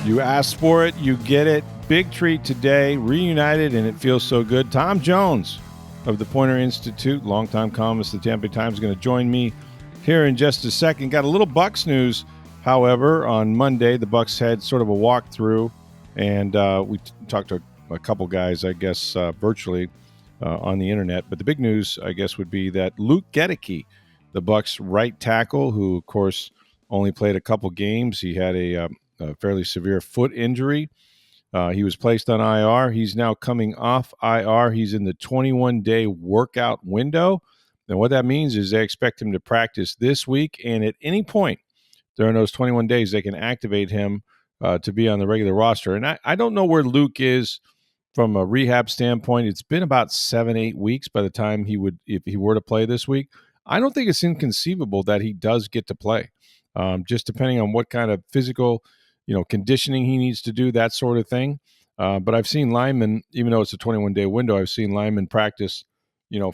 You asked for it, you get it. Big treat today, reunited, and it feels so good. Tom Jones of the Poynter Institute, longtime columnist of the Tampa Bay Times, is going to join me here in just a second. Got a little Bucs news, however. On Monday, the Bucs had sort of a walkthrough, and we talked to a couple guys, I guess, virtually on the internet. But the big news, I guess, would be that Luke Goedeke, the Bucs right tackle, who, of course, only played a couple games. He had a fairly severe foot injury. He was placed on IR. He's now coming off IR. He's in the 21-day workout window. And what that means is they expect him to practice this week, and at any point during those 21 days, they can activate him to be on the regular roster. And I don't know where Luke is from a rehab standpoint. It's been about 7-8 weeks by the time if he were to play this week. I don't think it's inconceivable that he does get to play, just depending on what kind of physical conditioning he needs to do, that sort of thing. But I've seen linemen, even though it's a 21-day window, I've seen linemen practice,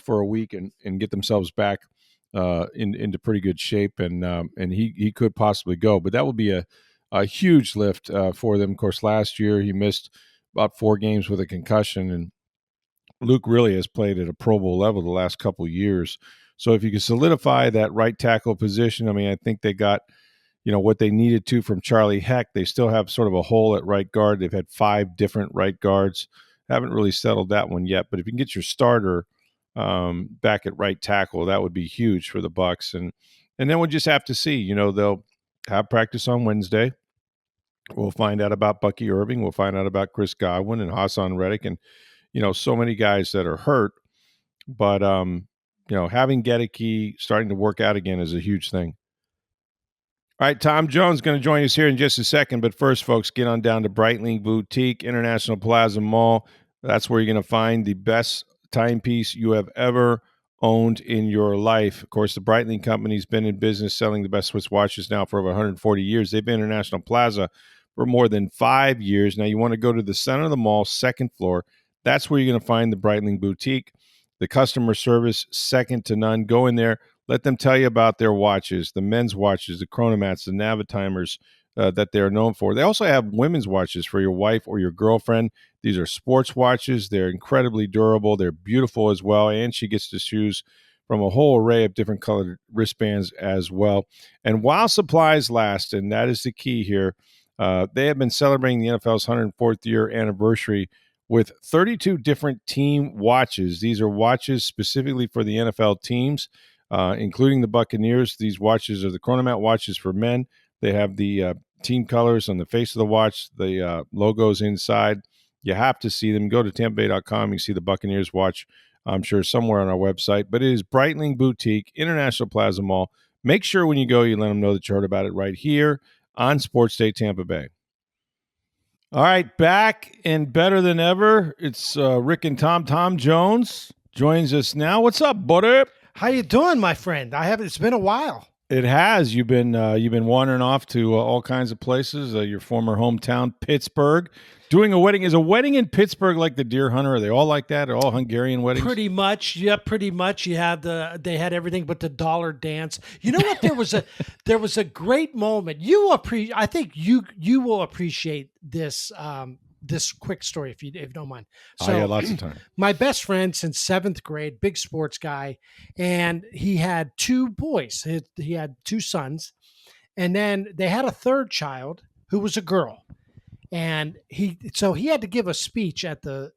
for a week and get themselves back into pretty good shape. And he could possibly go. But that would be a huge lift for them. Of course, last year he missed about 4 games with a concussion. And Luke really has played at a Pro Bowl level the last couple of years. So if you can solidify that right tackle position, I think they got what they needed to from Charlie Heck. They still have sort of a hole at right guard. They've had 5 different right guards. Haven't really settled that one yet. But if you can get your starter back at right tackle, that would be huge for the Bucs. And then we'll just have to see. They'll have practice on Wednesday. We'll find out about Bucky Irving. We'll find out about Chris Godwin and Hassan Reddick and, so many guys that are hurt. But, having Goedeke starting to work out again is a huge thing. All right, Tom Jones is going to join us here in just a second. But first, folks, get on down to Breitling Boutique, International Plaza Mall. That's where you're going to find the best timepiece you have ever owned in your life. Of course, the Breitling Company's been in business selling the best Swiss watches now for over 140 years. They've been International Plaza for more than 5 years. Now, you want to go to the center of the mall, second floor. That's where you're going to find the Breitling Boutique. The customer service, second to none. Go in there. Let them tell you about their watches, the men's watches, the chronomats, the Navitimers that they're known for. They also have women's watches for your wife or your girlfriend. These are sports watches. They're incredibly durable. They're beautiful as well. And she gets to choose from a whole array of different colored wristbands as well. And while supplies last, and that is the key here, they have been celebrating the NFL's 104th year anniversary with 32 different team watches. These are watches specifically for the NFL teams, including the Buccaneers. These watches are the chronomat watches for men. They have the team colors on the face of the watch, the logos inside. You have to see them. Go to TampaBay.com. You see the Buccaneers watch, I'm sure, somewhere on our website. But it is Breitling Boutique, International Plaza Mall. Make sure when you go, you let them know that you heard about it right here on Sports Day Tampa Bay. All right, back and better than ever. It's Rick and Tom. Tom Jones joins us now. What's up, buddy? How you doing, my friend? It's been a while. It has. You've been wandering off to all kinds of places. Your former hometown, Pittsburgh, doing a wedding. Is a wedding in Pittsburgh like the Deer Hunter? Are they all like that? Are all Hungarian weddings? Pretty much. Yeah, pretty much. They had everything but the dollar dance. You know what? There was a great moment. I think you will appreciate this. This quick story, if you don't mind. So, I got lots of time. My best friend since 7th grade, big sports guy, and he had 2 boys. He had 2 sons, and then they had a 3rd child who was a girl, and he had to give a speech at the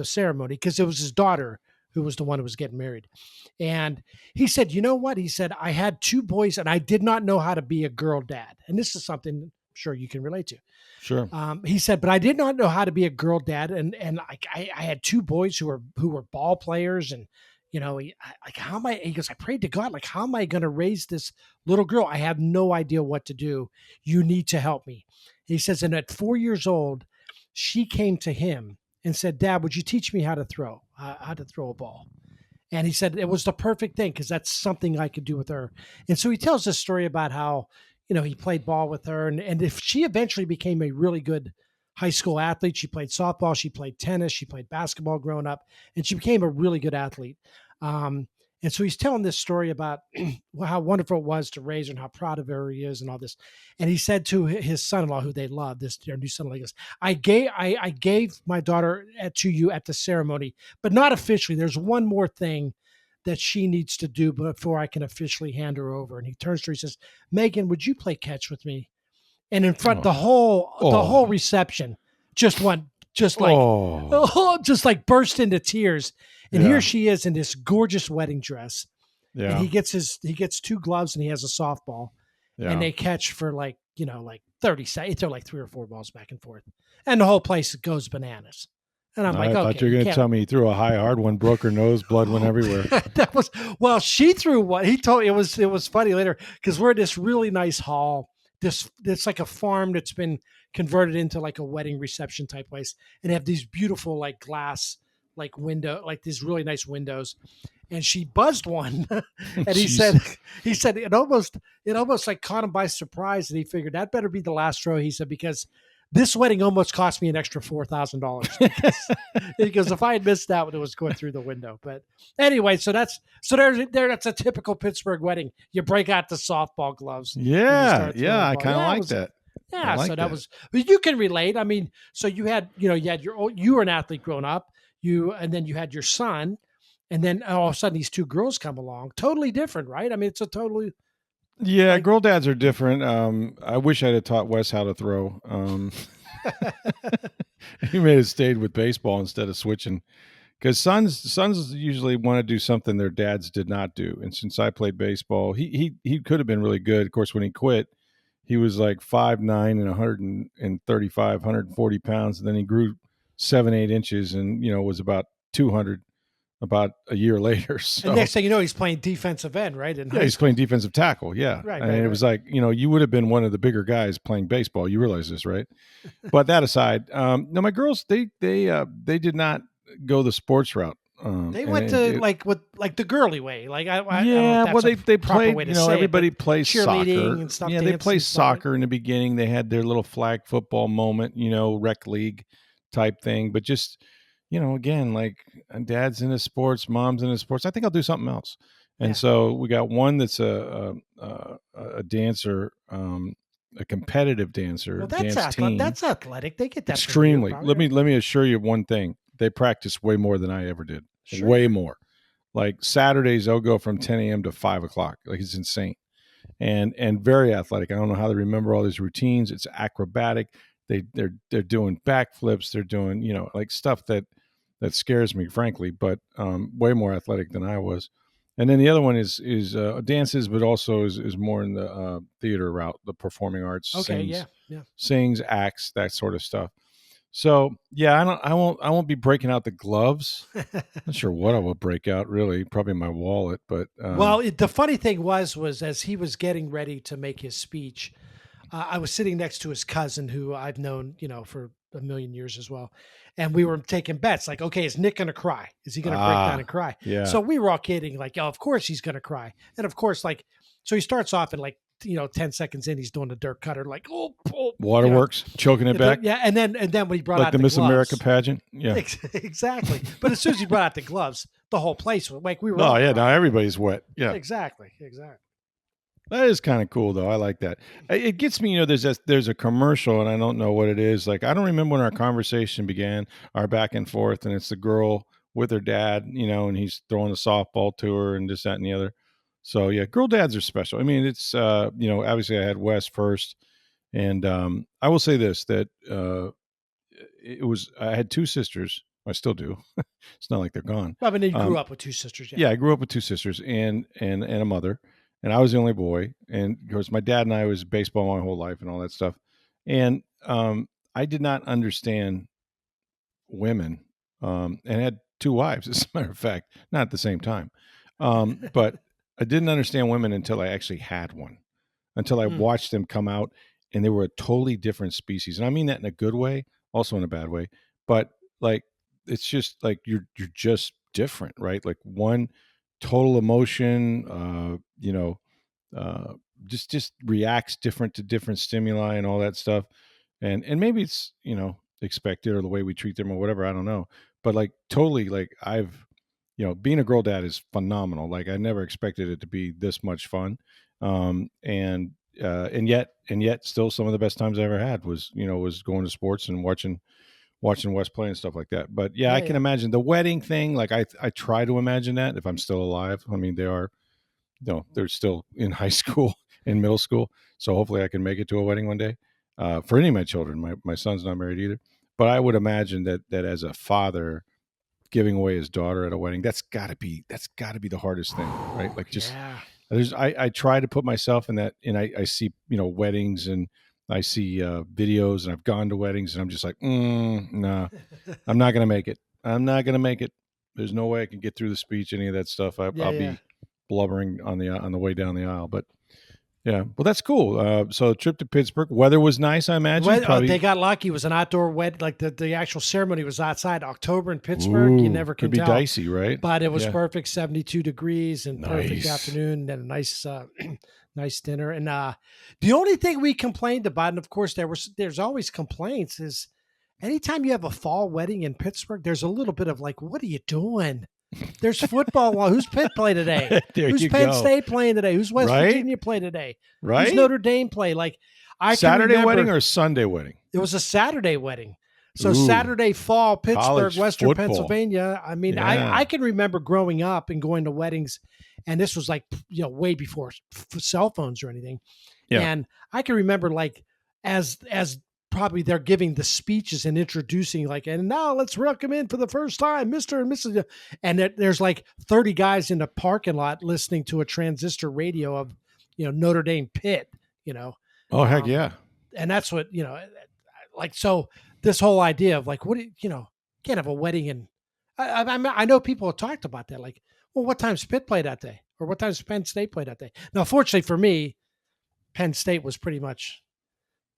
ceremony because it was his daughter who was the one who was getting married, and he said, "You know what?" He said, "I had 2 boys, and I did not know how to be a girl dad," and this is something I'm sure you can relate to. Sure. He said, but I did not know how to be a girl dad. And I had 2 boys who were ball players. And, how am I, he goes, I prayed to God, like, how am I going to raise this little girl? I have no idea what to do. You need to help me. He says, and at 4 years old, she came to him and said, Dad, would you teach me how to throw a ball? And he said, it was the perfect thing because that's something I could do with her. And so he tells this story about how, he played ball with her. And if she eventually became a really good high school athlete, she played softball, she played tennis, she played basketball growing up, and she became a really good athlete. And And so he's telling this story about how wonderful it was to raise her and how proud of her he is and all this. And he said to his son-in-law, who they love, their new son-in-law, he goes, I gave my daughter to you at the ceremony, but not officially. There's one more thing that she needs to do before I can officially hand her over. And he turns to her, he says, Megan, would you play catch with me? And in front, the whole reception just went, just like burst into tears. And here she is in this gorgeous wedding dress. Yeah. And he gets two gloves and he has a softball. Yeah. And they catch for like 30 seconds. Throw like 3 or 4 balls back and forth. And the whole place goes bananas. And I'm like, okay. I thought you were going to tell me he threw a high hard one, broke her nose, blood went everywhere. She threw one. He told it was funny later because we're in this really nice hall. It's like a farm that's been converted into like a wedding reception type place, and they have these beautiful like glass like window, like these really nice windows. And she buzzed one, and he said it almost like caught him by surprise, and he figured that better be the last straw. He said, because this wedding almost cost me an extra $4,000. He goes, if I had missed that when it was going through the window. But anyway, that's a typical Pittsburgh wedding. You break out the softball gloves. Yeah, I kind of like that. Yeah, so that was. But you can relate. I mean, so you were an athlete growing up. And then you had your son, and then all of a sudden these two girls come along. Totally different, right? I mean, it's a totally. Yeah, girl dads are different. I wish I'd have taught Wes how to throw. He may have stayed with baseball instead of switching, because sons usually want to do something their dads did not do. And since I played baseball, he could have been really good. Of course, when he quit, he was like 5'9" and 135, 140 pounds, and then he grew 7-8 inches, and was about 200. About a year later. So. And next thing you know, he's playing defensive end, right? He's playing defensive tackle. Yeah. Right. It was like, you would have been one of the bigger guys playing baseball. You realize this, right? But that aside, no, my girls, they did not go the sports route. They went to the girly way. Like I they played. Everybody plays soccer and stuff. Yeah, they play soccer in the beginning. They had their little flag football moment, rec league type thing. But just again, like dad's into sports, mom's into sports. I think I'll do something else. And so we got one that's a dancer, a competitive dancer. Well, that's athletic. They get that extremely. Let me assure you one thing: they practice way more than I ever did. Sure. Way more. Like Saturdays, they'll go from 10 a.m. to 5 o'clock. Like it's insane, and very athletic. I don't know how they remember all these routines. It's acrobatic. They're doing backflips. They're doing like stuff that scares me, frankly, but way more athletic than I was. And then the other one is dances, but also is more in the theater route, the performing arts. Okay, sings, acts, that sort of stuff. So yeah, I won't be breaking out the gloves. Not sure what I will break out, really. Probably my wallet, but the funny thing was as he was getting ready to make his speech, I was sitting next to his cousin, who I've known, for a million years as well. And we were taking bets like, okay, is Nick going to cry? Is he going to break down and cry? Yeah. So we were all kidding like, oh, of course he's going to cry. And of course, like, so he starts off and like, 10 seconds in, he's doing the dirt cutter, like, waterworks, choking it back. Yeah. And then when he brought like out the Miss gloves, America pageant. Yeah, exactly. But as soon as he brought out the gloves, the whole place was like, we were. Oh yeah. Now everybody's wet. Yeah, exactly. That is kind of cool, though. I like that. It gets me, there's a commercial, and I don't know what it is. Like, I don't remember when our conversation began, our back and forth, and it's the girl with her dad, and he's throwing a softball to her and this, that, and the other. So, yeah, girl dads are special. I mean, it's, obviously I had Wes first, and I will say this, that I had 2 sisters. I still do. It's not like they're gone. Well, I mean, you grew up with 2 sisters. Yeah, I grew up with 2 sisters and a mother. And I was the only boy. And of course, my dad and I was baseball my whole life and all that stuff. And I did not understand women and had 2 wives, as a matter of fact, not at the same time. But I didn't understand women until I actually had one, until I watched them come out, and they were a totally different species. And I mean that in a good way, also in a bad way. But like, it's just like you're just different, right? Like one total emotion, just reacts different to different stimuli and all that stuff. And maybe it's, expected, or the way we treat them or whatever, I don't know. But like totally, like I've being a girl dad is phenomenal. Like I never expected it to be this much fun. And yet still some of the best times I ever had was going to sports and watching West play and stuff like that. But yeah, I Yeah, can yeah. imagine the wedding thing. Like I try to imagine that if I'm still alive. I mean, they are, they're still in high school, in middle school. So hopefully I can make it to a wedding one day. For any of my children, my son's not married either. But I would imagine that as a father, giving away his daughter at a wedding, that's gotta be the hardest thing, right? Like just Yeah. I try to put myself in that, and I see weddings, and I see videos, and I've gone to weddings, and I'm just like, no, I'm not gonna make it. I'm not gonna make it. There's no way I can get through the speech, any of that stuff. Yeah, I'll yeah. be blubbering on the way down the aisle. But yeah, well, that's cool. So trip to Pittsburgh. Weather was nice, I imagine. They Probably. got lucky. It was an outdoor wed. Like the actual ceremony was outside. October in Pittsburgh, you Ooh, never could can be tell. dicey, right? But it was Yeah. perfect, 72 degrees and perfect Nice. afternoon and a nice nice dinner. And the only thing we complained about, and of course there's always complaints, is anytime you have a fall wedding in Pittsburgh, there's a little bit of like, what are you doing? There's football. Who's Pitt play today? There Who's you Penn go. State playing today? Who's West Right? Virginia play today? Who's Right? Notre Dame play? Like I can Saturday wedding remember or Sunday wedding? it was a Saturday wedding. So Ooh, Saturday fall, Pittsburgh, college Western football. Pennsylvania. I mean, Yeah. I can remember growing up and going to weddings, and this was like way before cell phones or anything. Yeah. And I can remember like as probably they're giving the speeches and introducing like, and now let's welcome in for the first time, Mr. and Mrs. And there's like 30 guys in the parking lot listening to a transistor radio of Notre Dame Pitt. You know, Oh, heck um, yeah. and that's what like so this whole idea of like what do can't have a wedding and I know people have talked about that like, well, what time's Pitt play that day or what time's Penn State play that day. Now fortunately for me, Penn State was pretty much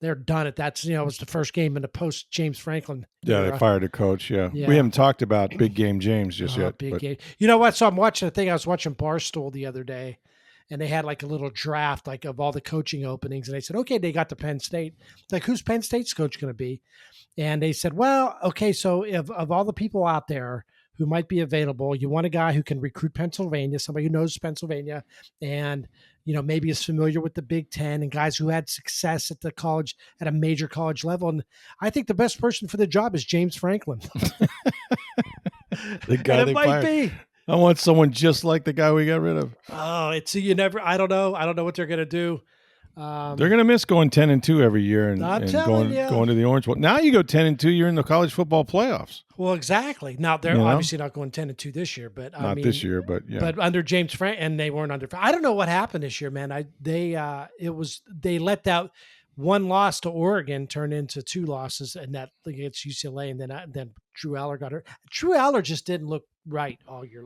they're done at that. It was the first game in the post James Franklin Yeah, they era. fired a coach. Yeah. We Yeah. haven't talked about big game James just yet. Big But game. You know what? So I'm watching a thing. I was watching Barstool the other day, and they had like a little draft like of all the coaching openings, and they said, okay, they got to Penn State. It's like, who's Penn State's coach going to be? And they said, well, okay, so if of all the people out there who might be available, you want a guy who can recruit Pennsylvania, somebody who knows Pennsylvania, and maybe is familiar with the Big Ten and guys who had success at the college at a major college level. And I think the best person for the job is James Franklin. the guy And they it might fired. be. I want someone just like the guy we got rid of. Oh, you never. I don't know. I don't know what they're gonna do. They're gonna miss going 10-2 every year and, I'm and telling going you. to the Orange Bowl. Now you go 10-2, you're in the college football playoffs. Well, exactly. Now they're obviously not going 10-2 this year, but Not this year, but yeah. But under James Frank, and they weren't under. I don't know what happened this year, man. They let that one loss to Oregon turn into two losses, and that against UCLA, and then Drew Aller got hurt. Drew Aller just didn't look right all year.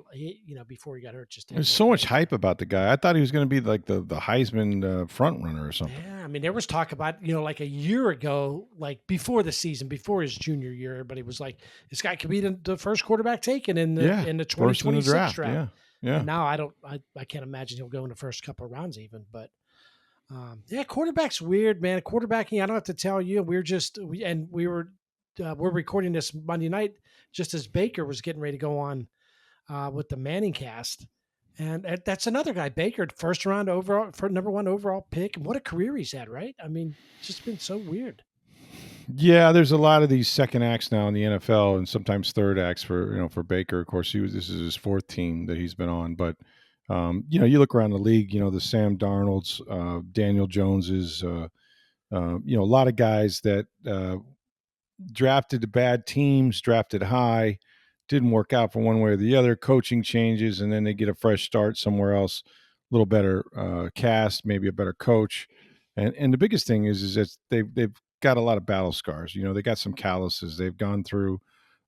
Before he got hurt, just didn't There's look so much right. hype about the guy. I thought he was going to be like the Heisman front runner or something. Yeah, I mean, there was talk about like a year ago, like before the season, before his junior year, everybody was like, "This guy could be the first quarterback taken in the Yeah, in the first in the 2026 draft. draft." Yeah. And now I can't imagine he'll go in the first couple of rounds even. But yeah, quarterback's weird, man. Quarterbacking, I don't have to tell you. We're recording this Monday night just as Baker was getting ready to go on with the ManningCast. And that's another guy, Baker, first round overall, for number one overall pick. And what a career he's had, right? I mean, it's just been so weird. Yeah, there's a lot of these second acts now in the NFL, and sometimes third acts for Baker. Of course, this is his fourth team that he's been on. But you look around the league, the Sam Darnolds, Daniel Joneses, a lot of guys that drafted to bad teams, drafted high, didn't work out for one way or the other. Coaching changes, and then they get a fresh start somewhere else, a little better cast, maybe a better coach. And the biggest thing is that they've got a lot of battle scars. They got some calluses. They've gone through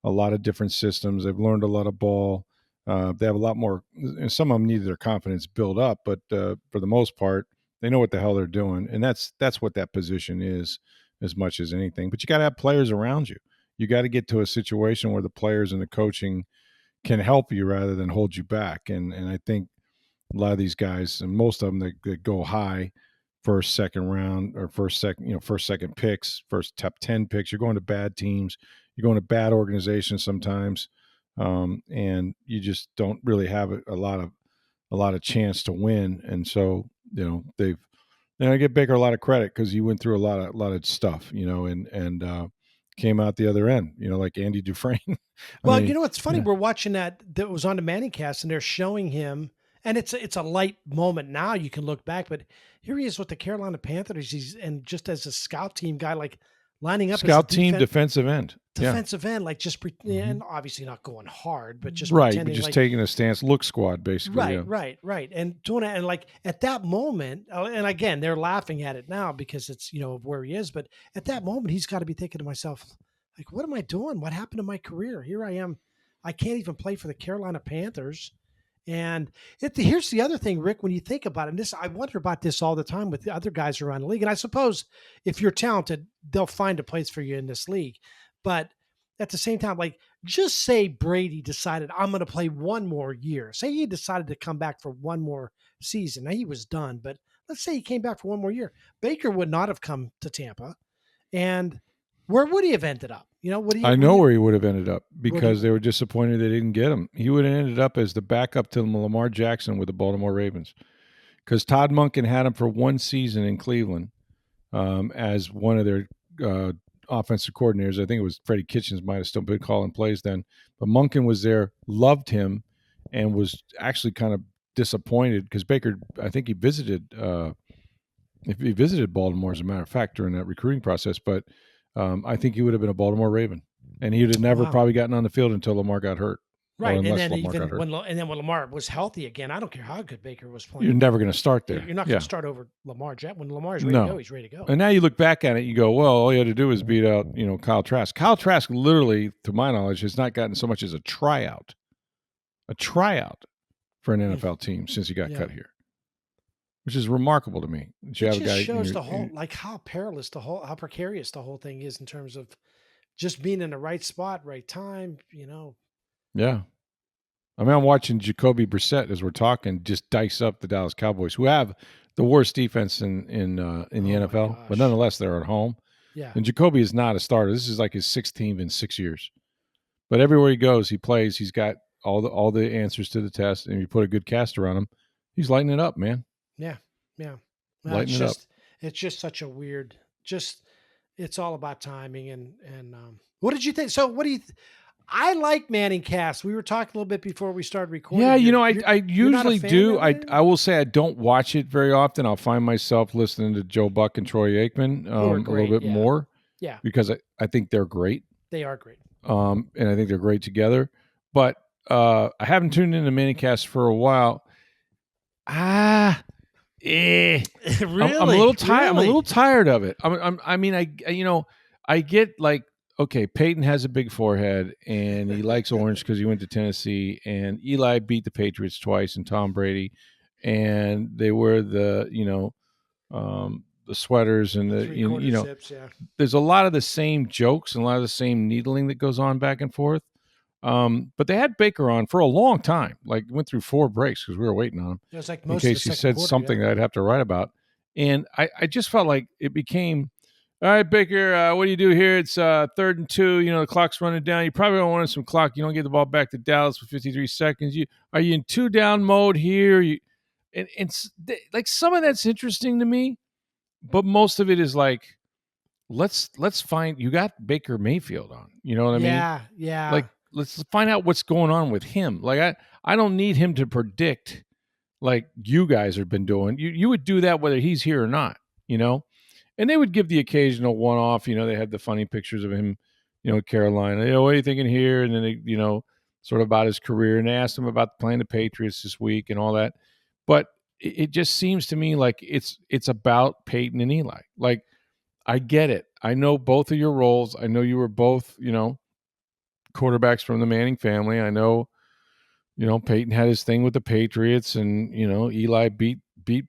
a lot of different systems. They've learned a lot of ball. They have a lot more. And some of them need their confidence built up, but for the most part, they know what the hell they're doing, and that's what that position is as much as anything. But you got to have players around you. You got to get to a situation where the players and the coaching can help you rather than hold you back. And I think a lot of these guys, and most of them that go high, first, second round, or first, second picks, first top 10 picks, you're going to bad teams, you're going to bad organizations sometimes. and you just don't really have a lot of chance to win. And so I give Baker a lot of credit because he went through a lot of stuff, and came out the other end, like Andy Dufresne. Well, what's funny? We're watching that was on the ManningCast, and they're showing him, and it's a light moment now. You can look back, but here he is with the Carolina Panthers. And just as a scout team guy, like lining up scout as team defensive end, end, like just and obviously not going hard, but just right, pretending, but just like, taking a stance, look squad basically. Right, and doing it, and like at that moment, and again, they're laughing at it now because it's of where he is, but at that moment, he's got to be thinking to himself, like, what am I doing? What happened to my career? Here I am. I can't even play for the Carolina Panthers. And here's the other thing, Rick, when you think about it, and I wonder about this all the time with the other guys around the league. And I suppose if you're talented, they'll find a place for you in this league. But at the same time, like, just say Brady decided, I'm going to play one more year. Say he decided to come back for one more season. Now, he was done, but let's say he came back for one more year. Baker would not have come to Tampa. And where would he have ended up? I know where he would have ended up because they were disappointed they didn't get him. He would have ended up as the backup to Lamar Jackson with the Baltimore Ravens, because Todd Monken had him for one season in Cleveland as one of their offensive coordinators. I think it was Freddie Kitchens might have still been calling plays then, but Monken was there, loved him, and was actually kind of disappointed because Baker, I think he visited Baltimore, as a matter of fact, during that recruiting process, but I think he would have been a Baltimore Raven, and he would have never probably gotten on the field until Lamar got hurt. Right, and then when Lamar was healthy again, I don't care how good Baker was playing. You're never going to start there. You're not going to start over Lamar. When Lamar's ready to go, he's ready to go. And now you look back at it, you go, well, all you had to do was beat out, Kyle Trask. Kyle Trask, literally, to my knowledge, has not gotten so much as a tryout for an NFL team since he got cut here, which is remarkable to me. It just shows the whole, like, how precarious the whole thing is in terms of just being in the right spot, right time. Yeah. I mean, I'm watching Jacoby Brissett as we're talking just dice up the Dallas Cowboys, who have the worst defense in the NFL, but nonetheless they're at home. Yeah. And Jacoby is not a starter. This is like his sixth team in 6 years. But everywhere he goes, he plays. He's got all the answers to the test, and if you put a good cast around him, he's lighting it up, man. Yeah. Well, lighting it up. It's just such a weird. It's all about timing and what did you think? So what do you? I like ManningCast. We were talking a little bit before we started recording. Yeah, I usually do. I will say I don't watch it very often. I'll find myself listening to Joe Buck and Troy Aikman a little bit more. Yeah, because I think they're great. They are great. And I think they're great together. But I haven't tuned into ManningCast for a while. Really? I'm a little tired. I'm a little tired of it. I get like, okay, Peyton has a big forehead and he likes orange because he went to Tennessee, and Eli beat the Patriots twice, and Tom Brady, and they wear the sweaters and the zips, yeah. There's a lot of the same jokes and a lot of the same needling that goes on back and forth. But they had Baker on for a long time, like went through 4 breaks because we were waiting on him. It was like in case he said something that I'd have to write about. And I just felt like it became, all right, Baker, what do you do here? It's 3rd and 2. The clock's running down. You probably don't want some clock. You don't get the ball back to Dallas for 53 seconds. Are you in 2-down mode here? Like some of that's interesting to me, but most of it is like, let's find. You got Baker Mayfield on. You know what I mean? Yeah. Like, let's find out what's going on with him. Like I don't need him to predict like you guys have been doing. You would do that whether he's here or not, And they would give the occasional one-off. They had the funny pictures of him, Carolina. What are you thinking here? And then they, sort of about his career. And they asked him about playing the Patriots this week and all that. But it just seems to me like it's about Peyton and Eli. Like, I get it. I know both of your roles. I know you were both, quarterbacks from the Manning family. I know, Peyton had his thing with the Patriots, and Eli beat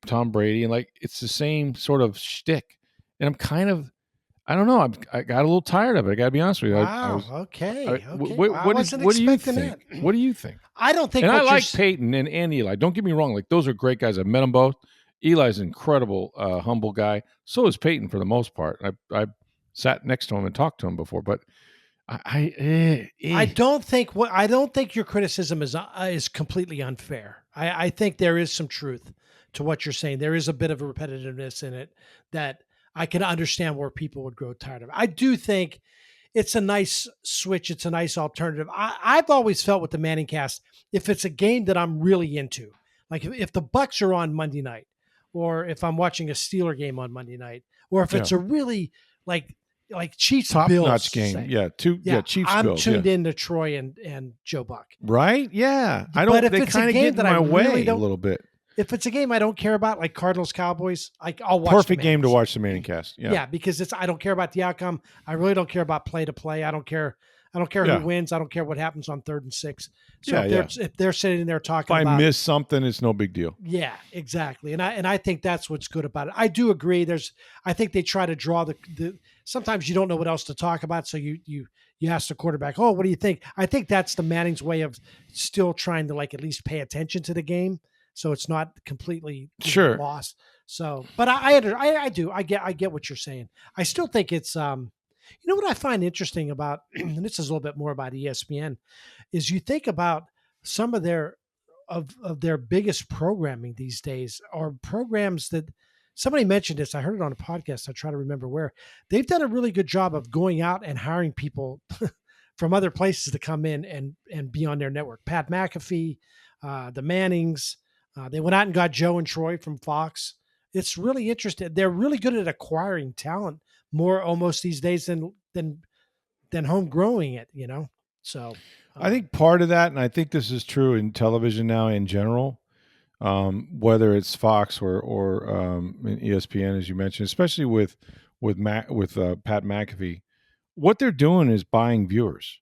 Tom Brady, and like it's the same sort of shtick. And I'm kind of, I don't know, I got a little tired of it. I got to be honest with you. Wow. Okay. What do you think? What do you think? I don't think. And I like Peyton and Eli. Don't get me wrong. Like, those are great guys. I've met them both. Eli's an incredible, humble guy. So is Peyton for the most part. I sat next to him and talked to him before, but I don't think your criticism is completely unfair. I think there is some truth to what you're saying. There is a bit of a repetitiveness in it that I can understand where people would grow tired of. I do think it's a nice switch. It's a nice alternative. I've always felt with the ManningCast, if it's a game that I'm really into, like if the Bucks are on Monday night, or if I'm watching a Steeler game on Monday night, or if it's a really like Chiefs top Bills notch game, Chiefs I'm Bills, tuned in to Troy and Joe Buck. Right? Yeah, I But don't. if They it's a kind of game get in that I my way really a don't- little bit. If it's a game I don't care about, like Cardinals Cowboys, I'll watch. Perfect the game to Mannings. watch the ManningCast. Yeah, because I don't care about the outcome. I really don't care about play to play. I don't care who wins. I don't care what happens on 3rd and 6. So if they're sitting there talking if about, I miss something, it's no big deal. yeah, exactly. And I think that's what's good about it. I do agree. I think they try to draw the sometimes you don't know what else to talk about. So you ask the quarterback, oh, what do you think? I think that's the Manning's way of still trying to like at least pay attention to the game. So it's not completely lost. So, but I do. I get what you're saying. I still think it's, you know what I find interesting about, and this is a little bit more about ESPN, is you think about some of their biggest programming these days are programs that somebody mentioned this. I heard it on a podcast. I try to remember where. They've done a really good job of going out and hiring people from other places to come in and be on their network. Pat McAfee, the Mannings. They went out and got Joe and Troy from Fox. It's really interesting. They're really good at acquiring talent more almost these days than home growing it, you know? So I think part of that, and I think this is true in television now in general, whether it's Fox or ESPN, as you mentioned, especially with Pat McAfee, what they're doing is buying viewers.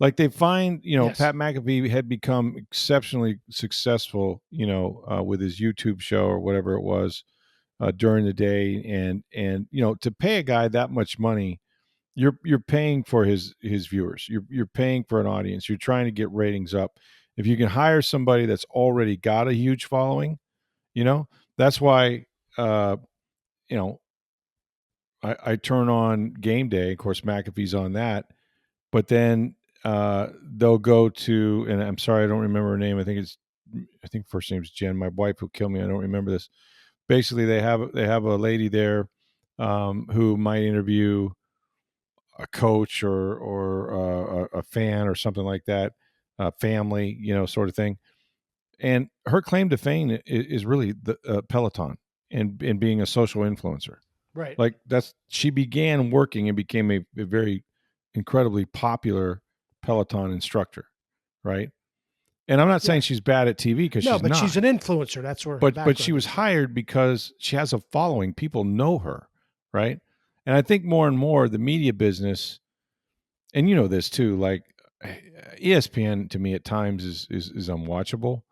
Like they find, Yes. Pat McAfee had become exceptionally successful, with his YouTube show or whatever it was during the day, and to pay a guy that much money, you're paying for his viewers. You're paying for an audience. You're trying to get ratings up. If you can hire somebody that's already got a huge following, that's why I turn on Game Day. Of course, McAfee's on that, but then they'll go to, and I'm sorry, I don't remember her name. I think first name's Jen. My wife will kill me. I don't remember this. Basically, they have a lady there who might interview a coach or a fan or something like that, family, sort of thing. And her claim to fame is really the Peloton and being a social influencer. right. Like she began working and became a very incredibly popular Peloton instructor, right? And I'm not saying she's bad at TV because she's not. she's an influencer. That's where. But she was hired because she has a following. People know her, right? And I think more and more the media business, and you know this too, like ESPN to me at times is unwatchable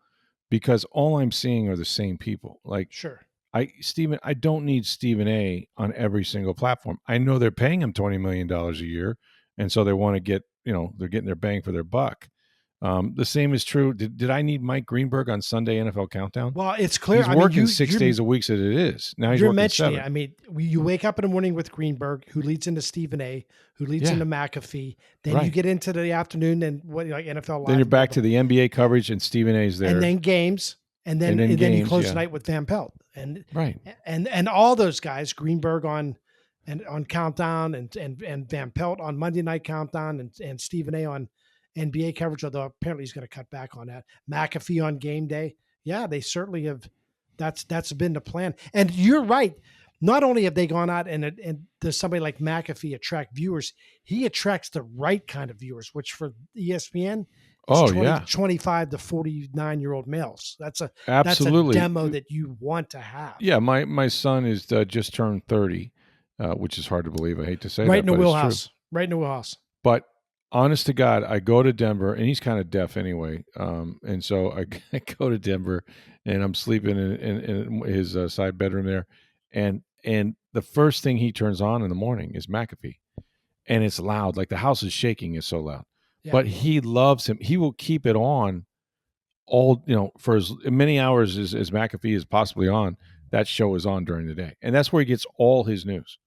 because all I'm seeing are the same people. Like Sure. I don't need Stephen A on every single platform. I know they're paying him $20 million a year, and so they want to get, they're getting their bang for their buck. The same is true. Did I need Mike Greenberg on Sunday NFL Countdown? Well, it's clear. He's working 6 days a week as it is. Now he's you're working mentioning 7. it. I mean, you wake up in the morning with Greenberg, who leads into Stephen A, who leads into McAfee. Then you get into the afternoon and like NFL Live. Then you're back to the NBA coverage, and Stephen A's there, and then games, and then you close the night with Van Pelt, and and all those guys, Greenberg on Countdown, and Van Pelt on Monday Night Countdown, and Stephen A on NBA coverage, although apparently he's going to cut back on that. McAfee on Game Day. Yeah, they certainly have. That's been the plan. And you're right. Not only have they gone out and does somebody like McAfee attract viewers, he attracts the right kind of viewers, which for ESPN is 25 to 49-year-old males. That's a demo that you want to have. Yeah, my son is just turned 30, which is hard to believe. I hate to say right that, in the but wheelhouse. it's true. Right in the wheelhouse. But honest to God, I go to Denver, and he's kind of deaf anyway. And so I go to Denver, and I'm sleeping in his side bedroom there. And the first thing he turns on in the morning is McAfee. And it's loud. Like the house is shaking. It's so loud. Yeah. But he loves him. He will keep it on all, for as many hours as McAfee is possibly on. That show is on during the day. And that's where he gets all his news.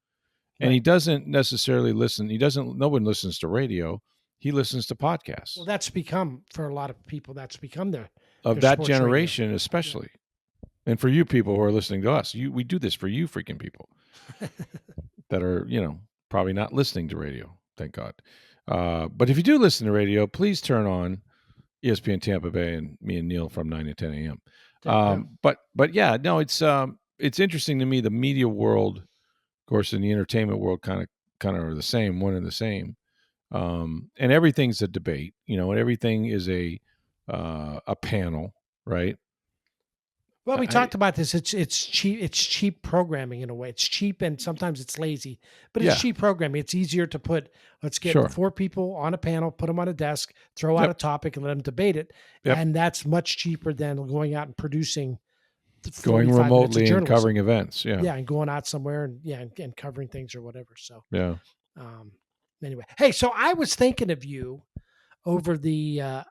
And he doesn't necessarily listen. No one listens to radio. He listens to podcasts. Well, that's become, for a lot of people, that's become their that generation, radio. Especially. Yeah. And for you people who are listening to us, we do this for you freaking people that are, probably not listening to radio. Thank God. But if you do listen to radio, please turn on ESPN Tampa Bay and me and Neil from 9 to 10 a.m. But yeah, no, it's interesting to me. The media world, of course, and the entertainment world kind of are the same, one and the same. And everything's a debate, and everything is a panel, right? Well, we talked about this. It's cheap. It's cheap programming in a way. It's cheap, and sometimes it's lazy, but it's cheap programming. It's easier to put. Let's get 4 people on a panel, put them on a desk, throw out a topic, and let them debate it. And that's much cheaper than going out and producing. Going remotely and covering events. And going out somewhere and covering things or whatever. So yeah. Anyway, hey, so I was thinking of you over the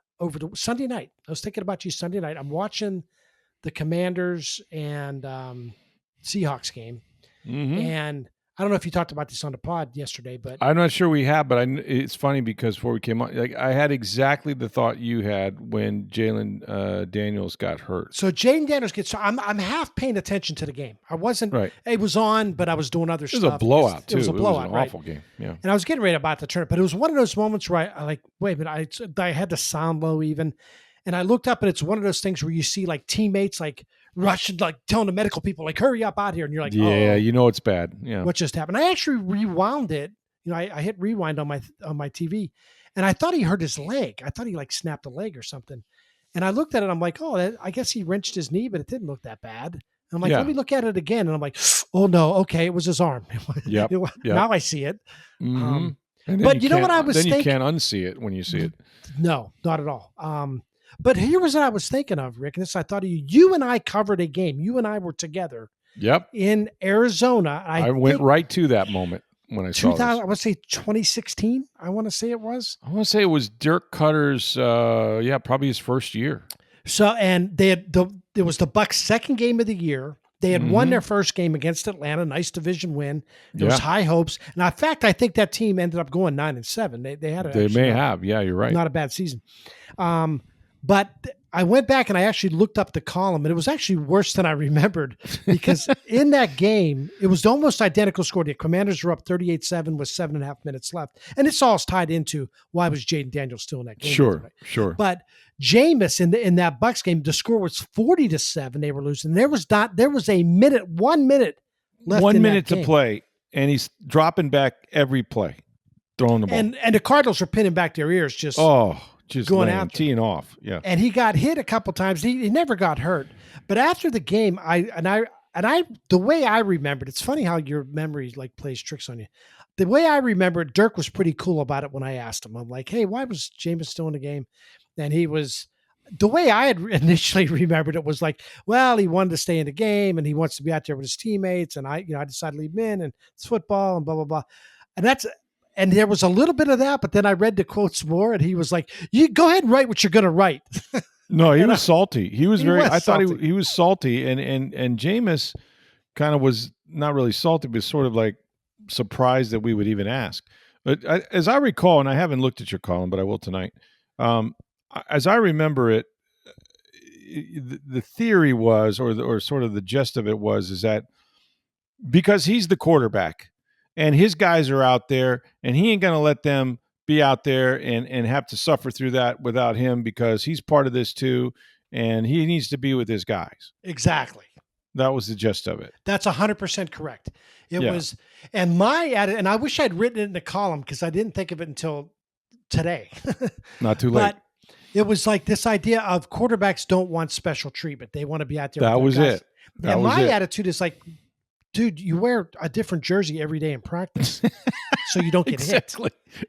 Sunday night. I was thinking about you Sunday night. I'm watching the Commanders and Seahawks game. Mm-hmm. And I don't know if you talked about this on the pod yesterday, but I'm not sure we have, but it's funny because before we came on, I had exactly the thought you had when Jayden Daniels got hurt. So Jayden Daniels I'm half paying attention to the game. I wasn't, It was on, but I was doing other stuff. It was a blowout too. It was a blowout, an awful game. Yeah. And I was getting ready about to turn it, but it was one of those moments where I like, wait a minute, I had the sound low even. And I looked up and it's one of those things where you see like teammates like rushing, like telling the medical people, like, hurry up out here. And you're like, it's bad. Yeah. What just happened? I actually rewound it. I hit rewind on my TV and I thought he hurt his leg. I thought he like snapped a leg or something. And I looked at it. I'm like, I guess he wrenched his knee, but it didn't look that bad. And I'm like, let me look at it again. And I'm like, oh no. Okay. It was his arm. Yep. Now I see it. Mm-hmm. But you know what I was thinking? Then you can't unsee it when you see it. No, not at all. But here was what I was thinking of, Rick. And this, I thought of you. You and I covered a game. You and I were together. Yep. In Arizona. I went right to that moment when I saw this. I want to say 2016. I want to say it was. I want to say it was Dirk Cutter's, probably his first year. So, and they had it was the Bucs' second game of the year. They had won their first game against Atlanta. Nice division win. There was high hopes. And in fact, I think that team ended up going 9-7. They had They may have. Yeah, you're right. Not a bad season. But I went back and I actually looked up the column, and it was actually worse than I remembered because in that game, it was almost identical score. The Commanders were up 38-7 with 7.5 minutes left. And it's all tied into why was Jayden Daniels still in that game. Sure. But Jameis in that Bucs game, the score was 40-7. They were losing. There was 1 minute left. 1 minute to play, and he's dropping back every play, throwing the ball. And the Cardinals are pinning back their ears just going after teeing off. Yeah. And he got hit a couple times. He never got hurt. But after the game, the way I remembered, it's funny how your memory like plays tricks on you. The way I remember it, Dirk was pretty cool about it when I asked him. I'm like, hey, why was Jameis still in the game? And he was, the way I had initially remembered it was like, well, he wanted to stay in the game and he wants to be out there with his teammates. And I decided to leave him in and it's football and blah, blah, blah. And there was a little bit of that, but then I read the quotes more and he was like, you go ahead and write what you're going to write. No, he was salty. I thought he was salty and Jameis kind of was not really salty, but sort of like surprised that we would even ask. But as I recall, and I haven't looked at your column, but I will tonight. As I remember it, the theory was, or sort of the gist of it was, is that because he's the quarterback and his guys are out there and he ain't going to let them be out there and have to suffer through that without him because he's part of this too. And he needs to be with his guys. Exactly. That was the gist of it. That's 100% correct. It was, and and I wish I'd written it in the column because I didn't think of it until today. Not too late. But it was like this idea of quarterbacks don't want special treatment. They want to be out there. That was it. And my attitude is like, dude, you wear a different jersey every day in practice so you don't get hit.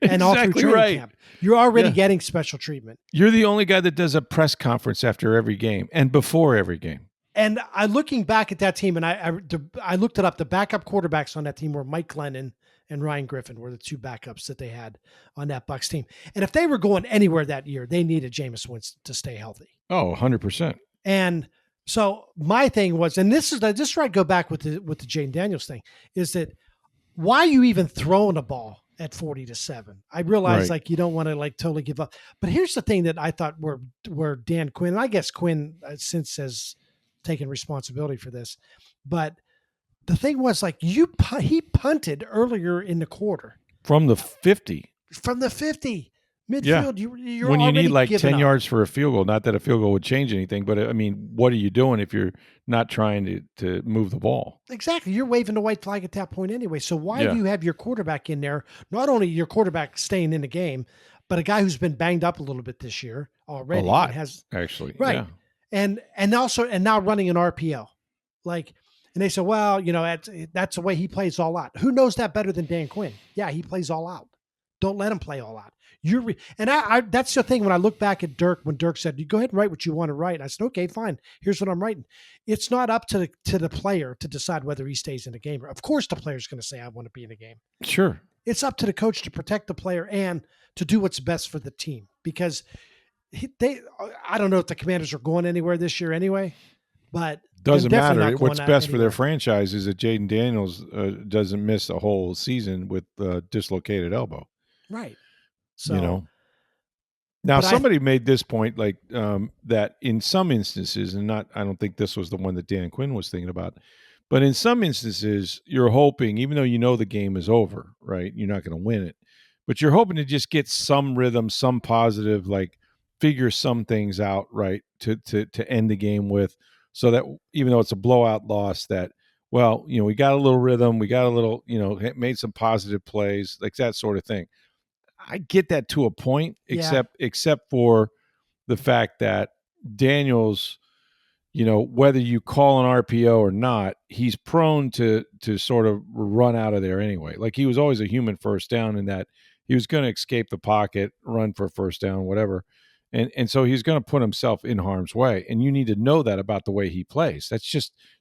And all through training camp. You're already getting special treatment. You're the only guy that does a press conference after every game and before every game. And looking back at that team, and I looked it up, the backup quarterbacks on that team were Mike Glennon and Ryan Griffin were the two backups that they had on that Bucs team. And if they were going anywhere that year, they needed Jameis Winston to stay healthy. Oh, 100%. And so my thing was, and this is where I go back with the Jayden Daniels thing, is that why are you even throwing a ball at 40-7? I realize Right. like you don't want to like totally give up. But here's the thing that I thought where Dan Quinn, and I guess Quinn since has taken responsibility for this, but the thing was like he punted earlier in the quarter From the 50. from the 50 Yeah. midfield. You're When you need already like giving 10 up. yards for a field goal, not that a field goal would change anything, but I mean, what are you doing if you're not trying to move the ball? Exactly. You're waving the white flag at that point anyway. So why do Yeah. you have your quarterback in there? Not only your quarterback staying in the game, but a guy who's been banged up a little bit this year A already and lot, has actually. right. Yeah. And also and now running an RPO. Like and they say, well, that's the way he plays all out. Who knows that better than Dan Quinn? Yeah, he plays all out. Don't let him play all out. I that's the thing when I look back at Dirk, when Dirk said, you go ahead and write what you want to write. I said, okay, fine. Here's what I'm writing. It's not up to the player to decide whether he stays in the game. Of course, the player's going to say, I want to be in the game. Sure. It's up to the coach to protect the player and to do what's best for the team because I don't know if the Commanders are going anywhere this year anyway, but Doesn't they're definitely matter. not going What's best for their anywhere. franchise is that Jayden Daniels doesn't miss a whole season with a dislocated elbow. Right. So, Now, but somebody made this point, like that in some instances, and not, I don't think this was the one that Dan Quinn was thinking about, but in some instances, you're hoping, even though you know the game is over, right? You're not going to win it, but you're hoping to just get some rhythm, some positive, like figure some things out, right? To end the game with, so that even though it's a blowout loss, that well, we got a little rhythm, we got a little, made some positive plays, like that sort of thing. I get that to a point, Yeah. except for the fact that Daniels, whether you call an RPO or not, he's prone to sort of run out of there anyway. Like he was always a human first down in that he was going to escape the pocket, run for a first down, whatever. And so he's going to put himself in harm's way. And you need to know that about the way he plays.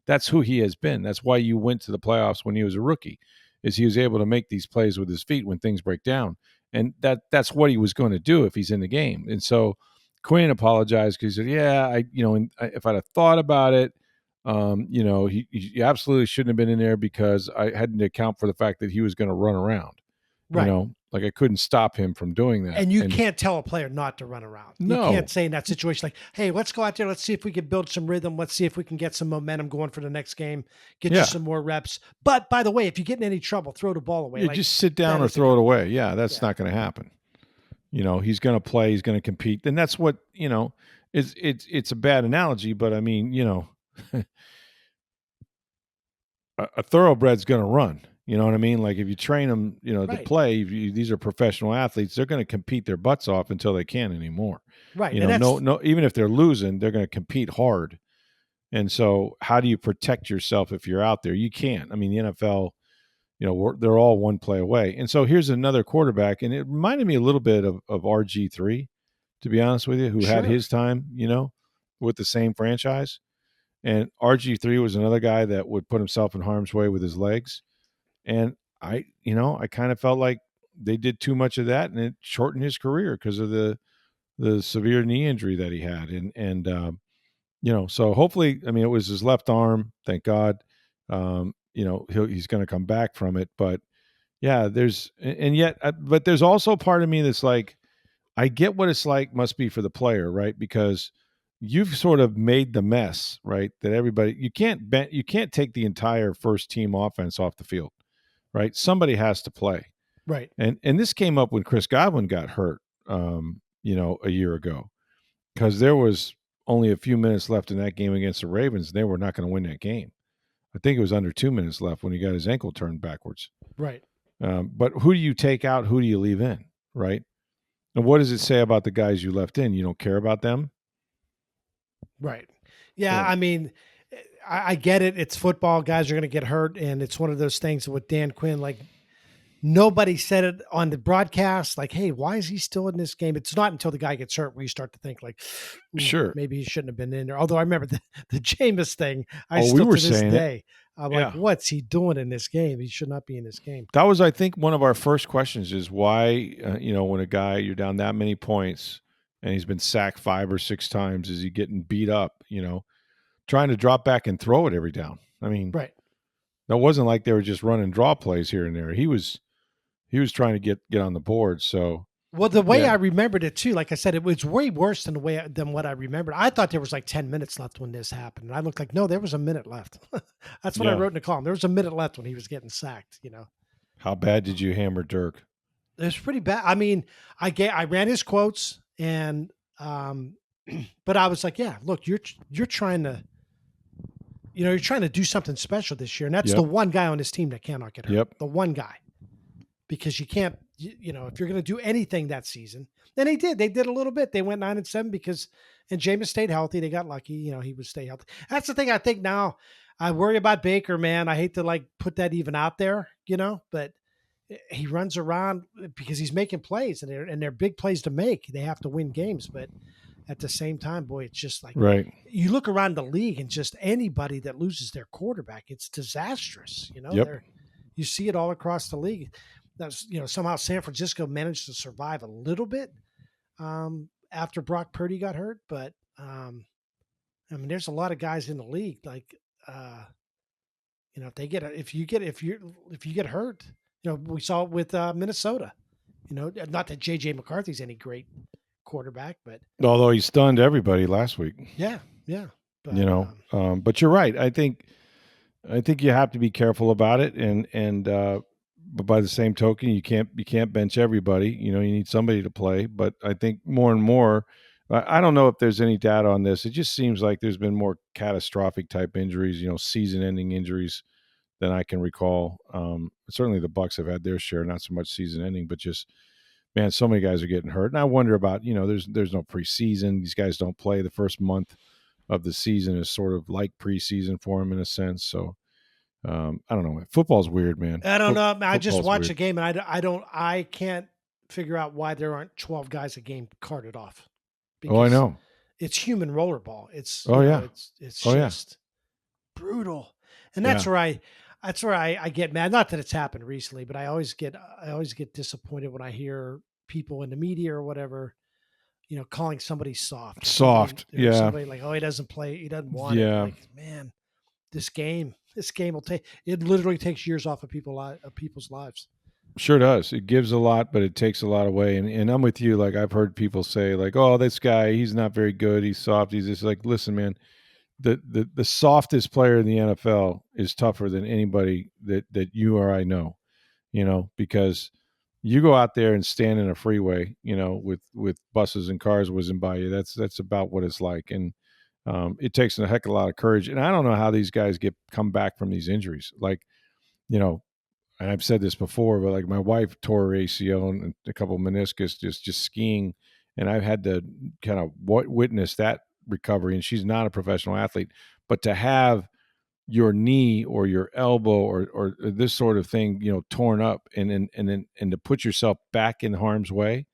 That's who he has been. That's why you went to the playoffs when he was a rookie, is he was able to make these plays with his feet when things break down. And that's what he was going to do if he's in the game. And so Quinn apologized because he said, "Yeah, if I'd have thought about it, he absolutely shouldn't have been in there because I had to account for the fact that he was going to run around. right. Like I couldn't stop him from doing that. And you can't tell a player not to run around. You No. can't say in that situation, like, hey, let's go out there. Let's see if we can build some rhythm. Let's see if we can get some momentum going for the next game, get you some more reps. But by the way, if you get in any trouble, throw the ball away. You just sit down or throw it away. Yeah, that's not going to happen. He's going to play. He's going to compete. And that's what, it's a bad analogy, but I mean, a thoroughbred's going to run. You know what I mean? Like if you train them, to play, these are professional athletes. They're going to compete their butts off until they can't anymore. Right. No, even if they're losing, they're going to compete hard. And so how do you protect yourself if you're out there? You can't. I mean, the NFL, they're all one play away. And so here's another quarterback, and it reminded me a little bit of RG3, to be honest with you, who had his time, with the same franchise. And RG3 was another guy that would put himself in harm's way with his legs. And I kind of felt like they did too much of that, and it shortened his career because of the severe knee injury that he had. And so hopefully, I mean, it was his left arm, thank God. He's going to come back from it, but yeah, but there's also part of me that's like, I get what it's like must be for the player, right? Because you've sort of made the mess, right? That you can't take the entire first team offense off the field, right? Somebody has to play. Right. And this came up when Chris Godwin got hurt, a year ago, because there was only a few minutes left in that game against the Ravens. And they were not going to win that game. I think it was under 2 minutes left when he got his ankle turned backwards. Right. But who do you take out? Who do you leave in? Right. And what does it say about the guys you left in? You don't care about them? Right. Yeah. I mean, I get it. It's football. Guys are going to get hurt. And it's one of those things with Dan Quinn, like nobody said it on the broadcast. Like, hey, why is he still in this game? It's not until the guy gets hurt where you start to think like, sure, maybe he shouldn't have been in there. Although I remember the Jameis thing. We were saying it. I'm like, what's he doing in this game? He should not be in this game. That was, I think, one of our first questions is why, when a guy, you're down that many points and he's been sacked 5 or 6 times, is he getting beat up, trying to drop back and throw it every down? I mean, right. Now, it wasn't like they were just running draw plays here and there. He was trying to get on the board. So Well, the way yeah, I remembered it too, like I said, it was way worse than what I remembered. I thought there was like 10 minutes left when this happened. And I looked like, no, there was a minute left. That's what I yeah. wrote in the column. There was a minute left when he was getting sacked, How bad did you hammer Dirk? It was pretty bad. I mean, I ran his quotes and but I was like, yeah, look, you're trying to you're trying to do something special this year. And that's Yep. the one guy on this team that cannot get hurt. Yep. The one guy. Because you can't, if you're going to do anything that season, and they did. They did a little bit. They went 9-7 and Jameis stayed healthy. They got lucky. He would stay healthy. That's the thing. I think now I worry about Baker, man. I hate to like put that even out there, but he runs around because he's making plays and they're big plays to make. They have to win games, but at the same time, boy, it's just like Right. you look around the league and just anybody that loses their quarterback, it's disastrous. Yep. You see it all across the league. That's somehow San Francisco managed to survive a little bit after Brock Purdy got hurt, but I mean, there's a lot of guys in the league like if you get hurt, we saw it with Minnesota. Not that JJ McCarthy's any great quarterback, but Although he stunned everybody last week. yeah. But, but you're right. I think you have to be careful about it, and but by the same token, you can't bench everybody. You need somebody to play. But I think more and more, I don't know if there's any data on this. It just seems like there's been more catastrophic type injuries, season-ending injuries than I can recall. Certainly the Bucs have had their share, not so much season-ending, but just man, so many guys are getting hurt. And I wonder about there's no preseason. These guys don't play. The first month of the season is sort of like preseason for them in a sense. So. I don't know. Football's weird, man. I don't know. I just watched weird. a game and I can't figure out why there aren't 12 guys a game carted off. Oh, I know. It's human rollerball. It's it's just brutal. And that's where I get mad. Not that it's happened recently, but I always get disappointed when I hear people in the media or whatever, calling somebody soft. Somebody like, oh, he doesn't play, he doesn't want it. Like, man, this game will take. It literally takes years off of people's lives. Sure does. It gives a lot, but it takes a lot away. And I'm with you. Like I've heard people say, like, "Oh, this guy, he's not very good. He's soft." He's just like, listen, man. The softest player in the NFL is tougher than anybody that you or I know. Because you go out there and stand in a freeway, with buses and cars whizzing by you. That's about what it's like. And it takes a heck of a lot of courage. And I don't know how these guys come back from these injuries. Like, and I've said this before, but like my wife tore her ACL and a couple of meniscus just skiing. And I've had to kind of witness that recovery. And she's not a professional athlete, but to have your knee or your elbow or this sort of thing, torn up and to put yourself back in harm's way,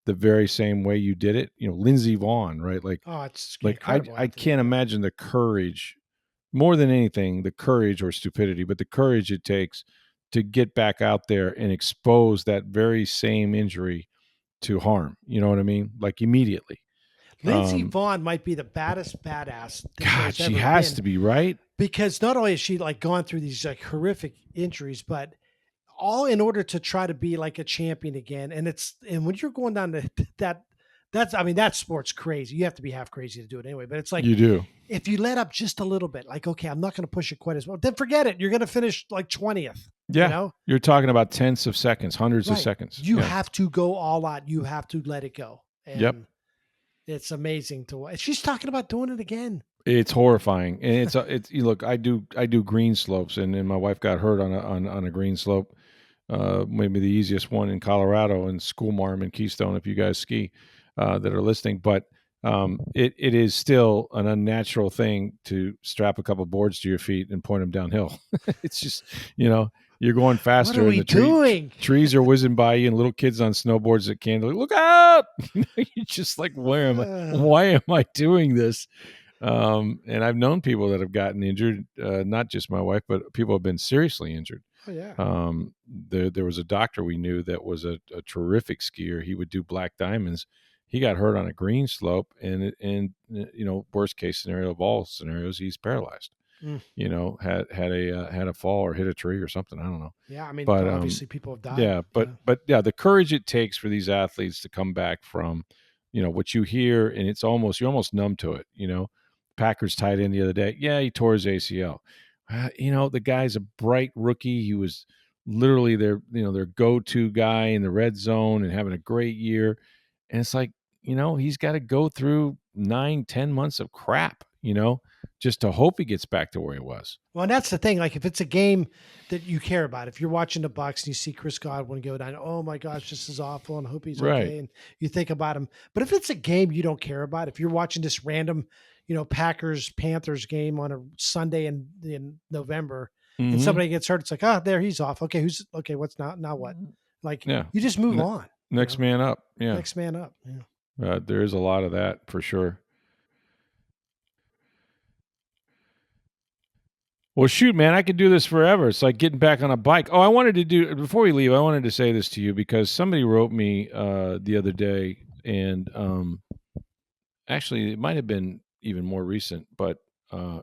the very same way you did it, Lindsey Vaughn, right? Like, it's like I can't imagine the courage, more than anything, the courage or stupidity, but the courage it takes to get back out there and expose that very same injury to harm. You know what I mean? Like immediately. Lindsey Vaughn might be the baddest badass. God, she has to be, right? Because not only has she like gone through these like horrific injuries, but all in order to try to be like a champion again. And when you're going down to that sport's crazy. You have to be half crazy to do it anyway. But it's like you do. If you let up just a little bit, like, okay, I'm not going to push it quite as well, then forget it. You're going to finish like 20th. Yeah. You're talking about tenths of seconds, hundreds of seconds. You have to go all out. You have to let it go. And it's amazing to watch. She's talking about doing it again. It's horrifying. And it's look, I do green slopes and my wife got hurt on a green slope. Maybe the easiest one in Colorado and Schoolmarm and Keystone, if you guys ski, that are listening, but it is still an unnatural thing to strap a couple boards to your feet and point them downhill. It's just, you're going faster. What are we doing? Trees are whizzing by you and little kids on snowboards that can't look out. You're just like, why am I doing this? And I've known people that have gotten injured, not just my wife, but people have been seriously injured. Oh, yeah. There was a doctor we knew that was a terrific skier. He would do black diamonds. He got hurt on a green slope, and worst case scenario of all scenarios, he's paralyzed. had a fall or hit a tree or something. I don't know. Yeah, I mean, But obviously people have died. yeah, but the courage it takes for these athletes to come back from, what you hear, and you're almost numb to it. Packers tight end the other day. Yeah, he tore his ACL. The guy's a bright rookie. He was literally their go-to guy in the red zone and having a great year. And it's like, he's got to go through 9-10 months of crap, just to hope he gets back to where he was. Well, and that's the thing. Like, if it's a game that you care about, if you're watching the Bucs and you see Chris Godwin go down, oh my gosh, this is awful, and I hope he's okay, and you think about him. But if it's a game you don't care about, if you're watching this random, Packers Panthers game on a Sunday in November, and somebody gets hurt, it's like, there he's off. Okay, what's now what? Like, you just move on. Next man up. Yeah. Next man up. Yeah. There is a lot of that for sure. Well, shoot, man, I could do this forever. It's like getting back on a bike. Oh, before we leave, I wanted to say this to you because somebody wrote me the other day, and actually it might have been even more recent, but for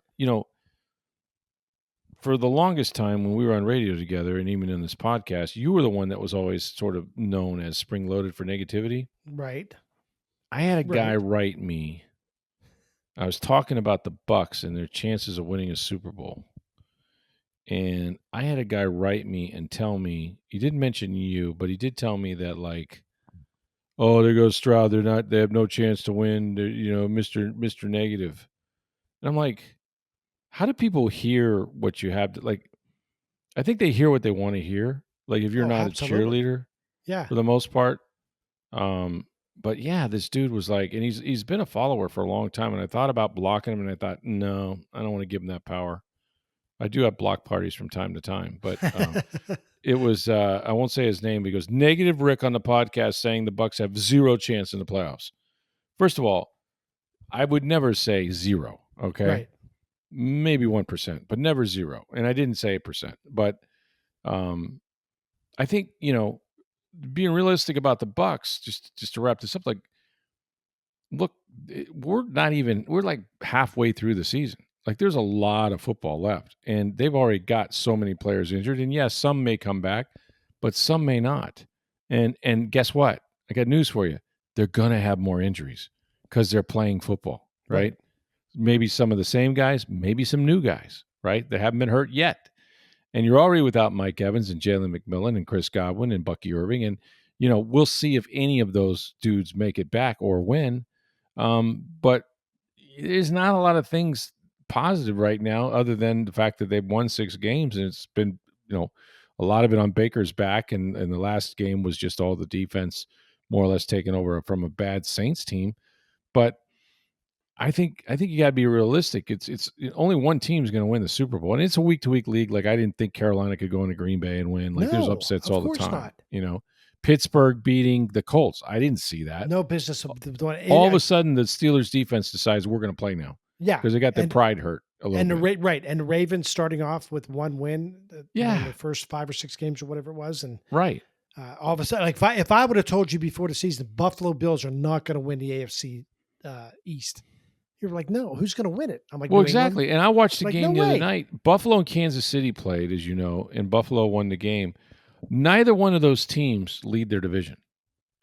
the longest time when we were on radio together and even in this podcast, you were the one that was always sort of known as spring-loaded for negativity. Right. I had a guy write me. I was talking about the Bucs and their chances of winning a Super Bowl. And I had a guy write me and tell me, he didn't mention you, but he did tell me that, like, oh, there goes Stroud. They have no chance to win. Mr. Negative. And I'm like, how do people hear what you have to, like, I think they hear what they want to hear. Like, if you're not absolutely. A cheerleader, for the most part. But yeah, this dude was like, and he's been a follower for a long time. And I thought about blocking him, and I thought, no, I don't want to give him that power. I do have block parties from time to time, but it was, I won't say his name, but he goes, Negative Rick on the podcast saying the Bucs have zero chance in the playoffs. First of all, I would never say zero. Okay. Right. Maybe 1%, but never zero. And I didn't say 8%, but I think, being realistic about the Bucs, just to wrap this up, like, look, we're like halfway through the season. Like, there's a lot of football left, and they've already got so many players injured. And yes, some may come back, but some may not. And guess what? I got news for you. They're going to have more injuries because they're playing football, right? Maybe some of the same guys, maybe some new guys, right? That haven't been hurt yet. And you're already without Mike Evans and Jalen McMillan and Chris Godwin and Bucky Irving. And, we'll see if any of those dudes make it back or win. But there's not a lot of things positive right now other than the fact that they've won 6 games, and it's been, a lot of it on Baker's back. And the last game was just all the defense more or less taken over from a bad Saints team. But I think you got to be realistic. It's only one team's going to win the Super Bowl, and it's a week-to-week league. Like, I didn't think Carolina could go into Green Bay and win. Like, there's upsets all the time. Not. Pittsburgh beating the Colts. I didn't see that. No business. All of a sudden, the Steelers defense decides we're going to play now. Yeah, because they got their pride hurt a little bit. And the Ravens starting off with 1 win. In the first 5 or 6 games or whatever it was, and all of a sudden, like, if I would have told you before the season, the Buffalo Bills are not going to win the AFC East. You're like, no, who's going to win it? I'm like, well, exactly. And I watched the game the other night. Buffalo and Kansas City played, as you know, and Buffalo won the game. Neither one of those teams lead their division.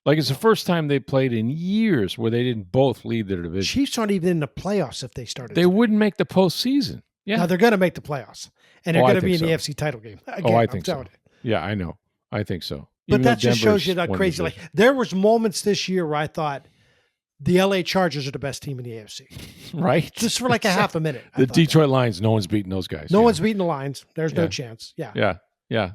Like, it's the first time they played in years where they didn't both lead their division. Chiefs aren't even in the playoffs if they started. They wouldn't make the postseason. Yeah, no, they're going to make the playoffs, and they're going to be in the AFC title game. Again, I think so. Yeah, I know. I think so. But that just shows you that crazy. Like, there was moments this year where I thought the LA Chargers are the best team in the AFC. Right. Just for like a half a minute. The Detroit Lions, no one's beating those guys. No one's beating the Lions. There's no chance. Yeah. Yeah.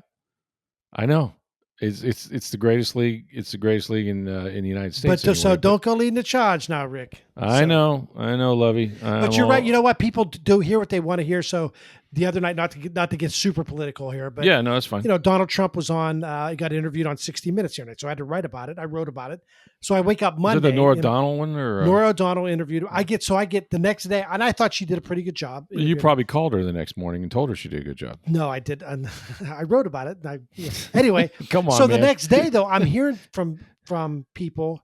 I know. It's the greatest league. It's the greatest league in the United States. But so don't go leading the charge now, Rick. I know, Lovey. But you're right. You know what? People do hear what they want to hear. So the other night, not to get super political here, but yeah, no, that's fine. Donald Trump was on. He got interviewed on 60 Minutes the other night, so I had to write about it. I wrote about it. So I wake up Monday. Is it the Nora O'Donnell one, or Nora O'Donnell interviewed? I get the next day, and I thought she did a pretty good job. You probably called her the next morning and told her she did a good job. No, I did. I wrote about it. Anyway, come on. So man. The next day, though, I'm hearing from people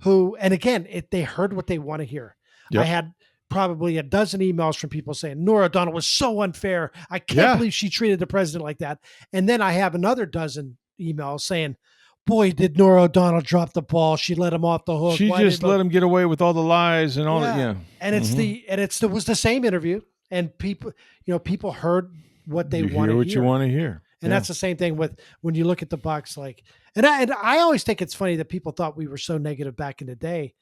who, and again, they heard what they want to hear. Yep. I had probably a dozen emails from people saying Norah O'Donnell was so unfair. I can't believe she treated the president like that. And then I have another dozen emails saying, boy, did Norah O'Donnell drop the ball. She let him off the hook. She just let him get away with all the lies and all that. Yeah. And it was the same interview, and people heard what they wanted to hear. You want to hear. And that's the same thing with when you look at the Bucs, and I always think it's funny that people thought we were so negative back in the day.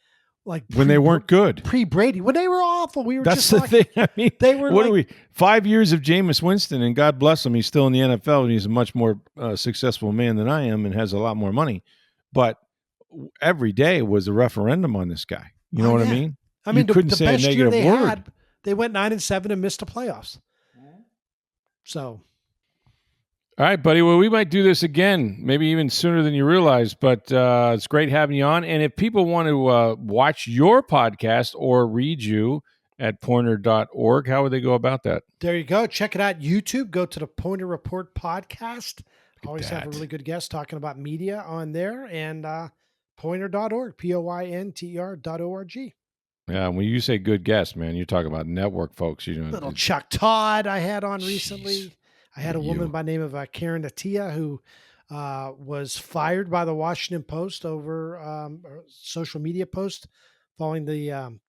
Like when they weren't good, pre-Brady, when they were awful, we were. That's just the thing. I mean, they were. What are we? 5 years of Jameis Winston, and God bless him, he's still in the NFL, and he's a much more successful man than I am, and has a lot more money. But every day was a referendum on this guy. You know what I mean? I mean, you couldn't say a negative word. They went 9-7 and missed the playoffs. So. All right, buddy. Well, we might do this again, maybe even sooner than you realize, but it's great having you on. And if people want to watch your podcast or read you at poynter.org, how would they go about that? There you go. Check it out. YouTube. Go to the Poynter Report podcast. Always have a really good guest talking about media on there. And poynter.org, Poynter.org. Yeah, when you say good guest, man, you're talking about network folks. Little Chuck Todd I had on recently. I had a woman by the name of Karen Attia who was fired by the Washington Post over a social media post following the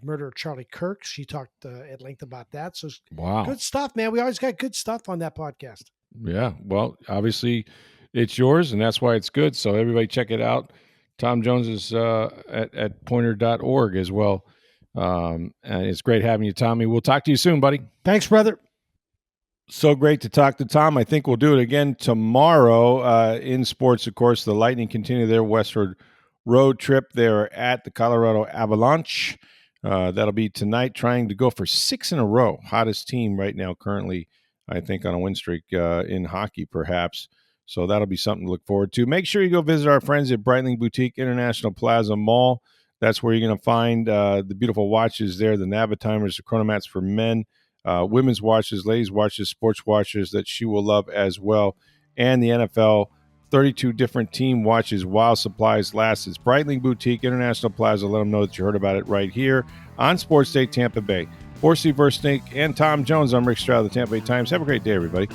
murder of Charlie Kirk. She talked at length about that. So good stuff, man. We always got good stuff on that podcast. Yeah, well, obviously it's yours, and that's why it's good. So everybody check it out. Tom Jones is at poynter.org as well. And it's great having you, Tommy. We'll talk to you soon, buddy. Thanks, brother. So great to talk to Tom. I think we'll do it again tomorrow in sports. Of course, the Lightning continue their westward road trip. They're at the Colorado Avalanche. That'll be tonight, trying to go for 6 in a row. Hottest team right now currently, I think, on a win streak in hockey, perhaps. So that'll be something to look forward to. Make sure you go visit our friends at Breitling Boutique International Plaza Mall. That's where you're going to find the beautiful watches there, the Navitimers, the Chronomats for men, women's watches, ladies' watches, sports watches that she will love as well, and the NFL 32 different team watches while supplies last. It's Breitling Boutique International Plaza. Let them know that you heard about it right here on Sports Day Tampa Bay. For Steve Versnick and Tom Jones, I'm Rick Stroud of the Tampa Bay Times. Have a great day, everybody.